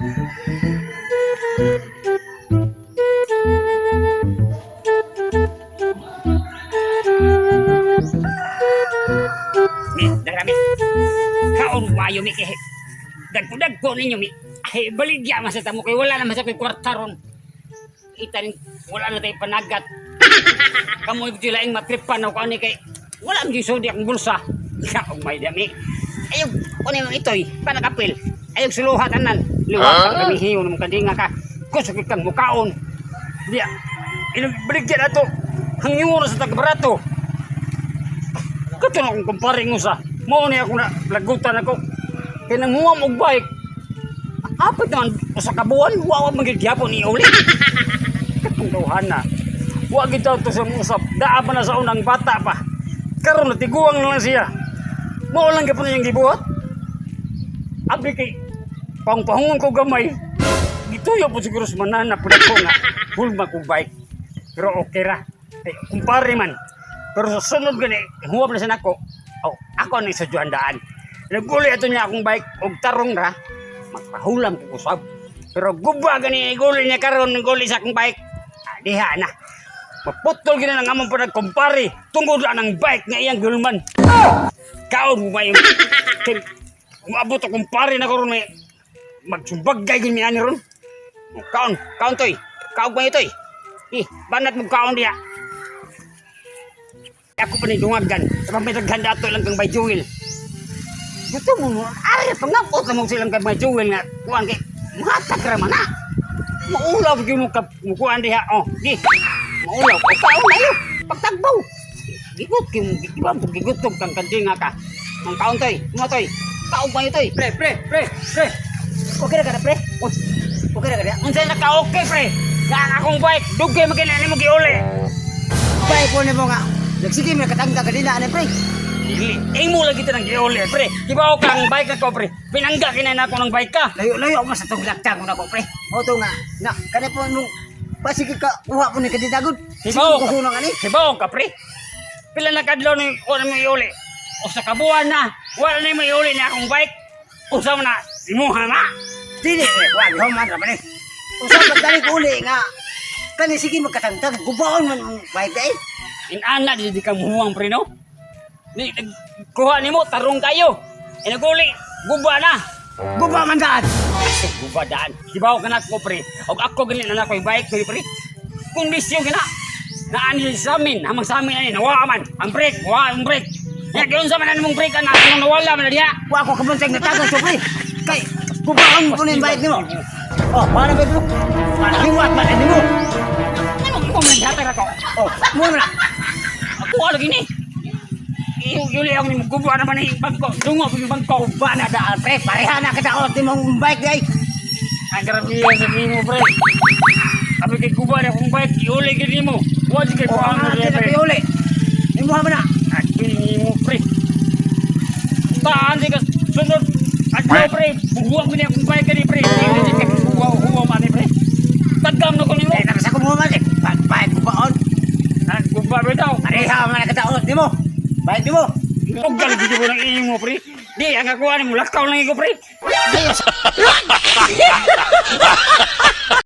Mi, darami. Kaon mayo mi kay dagko ninyo mi. Ay baligya man sa tamo kay wala naman sa koy kwarta ron. Itanin wala na tay panagat. Kamu ito laing matripan ako ani kay wala ang gisudi akong bulsa. Kaon may dami. Ayog kuno mo itoy panakapil. Ayog suluhat anan. Liwat kami hiyo nung kadinga ka. Kusog kang mukaon. Dia. Baligya na to. Hangyuro sa tagbarato. Kato na akong kumparing usa. Mao ni ako na lagutan ako. Kaya nanguha mo bike. Apat naman sa kabuan, huwag magigyapon ni uli. Katunggawan na. Huwag ito ito sa musap. Daa pa na sa unang bata pa. Karoon na tiguang na lang siya. Mao lang ka pa na yung gibuhat. Abi kay pangpahungan ko gamay. Gituyo po siguro sa manana. Pwede ko nga. Hulma ko bike. Pero okay ra. Kumpare man. Pero sa sunod gani, huwag na siya nako. Oh, ako ang isa daan. Naguli ito niya akong bike. Og tarong ra. Magpahulam ko kusab. Pero guba gani, iguli niya karon naguli sa akong bike. Diha na. Maputol gina ng among pa nagkumpare. Tungkol na ng bike nga iyang gulman. Kaon mo ba yung... Umabot akong pare na karon may... Magsumbagay gini ani ron. Kaon toy. Kaon ba ito eh. Banat mo kaon diya. Ako pa ni dungagan. Sa may naghanda ato lang kang by Jewel. Gusto mo, ay, pangapot na mo silang kay by Jewel nga. Kuhan kay, mahatag raman na. Maulaw yung mukuhan diha. Oh, di. Maulaw. O kaon na yun. Pagtagbaw. Gigot, gigutog kang kandinga ka. Ang kaon toy. Mga toy. Kaon ba yun toy? Pre. Okay na ka na, pre? Okay na ka na? Unsay na ka okay, pre? Nga akong bike. Dugay makinani mo giuli. Bike ko na mo nga. Nagsige mo katangga ka din na, pre. Mo lagi ito ng giuli, pre. Di ba ako kang bike ako, pre? Pinangga kinain ako ng bike ka. Layo ako sa tuglakta ko na ko, pre. O to nga. Na, kaya po nung pasige ka, uha po ni kadidagod. Di ba ako? Kukunang ani. Di ba ako, pre? Pila na kadlaw ni ko na mo iuli. O sa kabuhan na, wala na mo iuli na akong bike. Usaw na, imuha na. Dili, wag man ra man. Usap pagdali ko uli nga. Kani sige magkatangtang, gubaon man ang bike dai. Inana di ka muhuang, pre, no? Ni kuha nimo tarong kayo. Naguli, guba na. Guba man daan. Guba daan. Di ba ako kanak ko, pre? Og ako ganyan na ko yung bike ko, pre. Kondisyon gina. Naani sa amin, hamang sa amin ani nawa man. Ang brake, ang brake. Ya gyud sa man mong brake na kung nawala man diha. Wa ko kabuntag na tagas so pre. Kay gubaon mo po ni bike nimo. Oh, para ba ito? Liwat man nimo. Ano ko man hatag ako? Oh, mo na. Ako lagi ni. Yuli ako ni guba naman ni bangko. Dungo yung bangko. Ba na daan pre, pareha na kadaot imong bike dai. Ang grabe sa nimo, pre. Abi kay guba na kung bike yuli gid nimo. Wa di kay Oh, paano ana pre. kay uli. Imo man na. Aki nimo, pre. Taan di ka sunod. Ako, pre. Buhuwag mo niya kung bike ka ni, pre. Hindi ka huwa man ni, pre. Tagam na ko nimo. Eh, nasa ko mo man eh. Bike gubaon. Guba bitaw. Pareha man na kadaot nimo. Bike nimo. Ugal gid mo ng imo, pre. Di ang kakuha nimo lakaw lang iko, pre. Ayos.